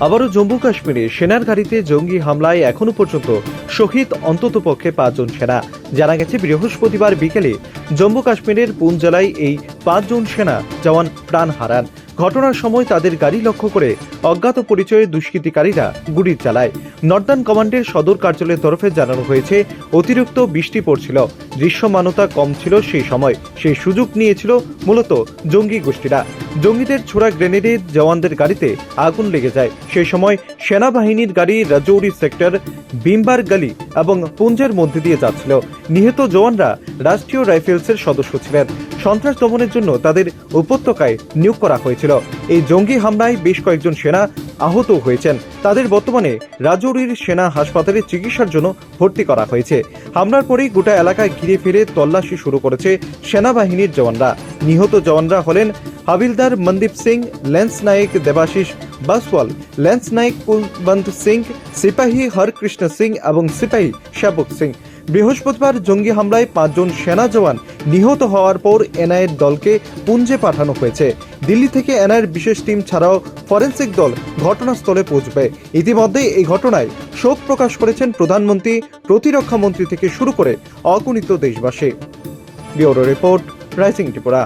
আবারও জম্মু কাশ্মীরে সেনার গাড়িতে জঙ্গি হামলায় এখনো পর্যন্ত শহীদ অন্ততপক্ষে 5 জন সেনা। জানা গেছে বৃহস্পতিবার বিকেলে জম্মু কাশ্মীরের পুঞ্চ জেলায় এই 5 জন সেনা জওয়ান প্রাণ হারান। ঘটনার সময় তাদের গাড়ি লক্ষ্য করে অজ্ঞাত পরিচয়ে দুষ্কৃতিকারীরা গুলি চালায়। নর্দার্ন কমান্ডের সদর কার্যালয়ের তরফে জানানো হয়েছে, অতিরিক্ত বৃষ্টি পড়ছিল, দৃশ্যমানতা কম ছিল সেই সময়। সেই সুযোগ নিয়েছিল মূলত জঙ্গি গোষ্ঠীরা। জঙ্গিদের ছোড়া গ্রেনেডে জওয়ানদের গাড়িতে আগুন লেগে যায়। সেই সময় সেনাবাহিনীর গাড়ি রাজৌরি সেক্টর, বিম্বার গলি এবং পুঞ্জের মধ্যে দিয়ে যাচ্ছিল। নিহত জওয়ানরা রাষ্ট্রীয় রাইফেলসের সদস্য ছিলেন। সন্ত্রাস দমনের জন্য তাদের উপত্যকায় নিয়োগ করা হয়েছিল। এই জঙ্গি হামলায় বেশ কয়েকজন সেনা আহত হয়েছেন। তাদের বর্তমানে রাজৌরির সেনা হাসপাতালে চিকিৎসার জন্য ভর্তি করা হয়েছে। হামলার পরেই গোটা এলাকায় ঘিরে ফিরে তল্লাশি শুরু করেছে সেনাবাহিনীর জওয়ানরা। নিহত জওয়ানরা হলেন হাবিলদার মনদীপ সিং, লেন্স নায়ক দেবাশিস বাসওয়াল, লেন্স নায়ক কুলবন্ত সিং, সিপাহী হরকৃষ্ণ সিং এবং সিপাহী শাবক সিং। বৃহস্পতিবার জঙ্গি হামলায় 5 জন সেনা জওয়ান নিহত হওয়ার পর এনআইএর দলকে পুঞ্জে পাঠানো হয়েছে। দিল্লি থেকে এনআইএর বিশেষ টিম ছাড়াও ফরেন্সিক দল ঘটনাস্থলে পৌঁছবে। ইতিমধ্যে এই ঘটনায় শোক প্রকাশ করেছেন প্রধানমন্ত্রী, প্রতিরক্ষা মন্ত্রী থেকে শুরু করে অগণিত দেশবাসী। Bureau report, rising Tripura.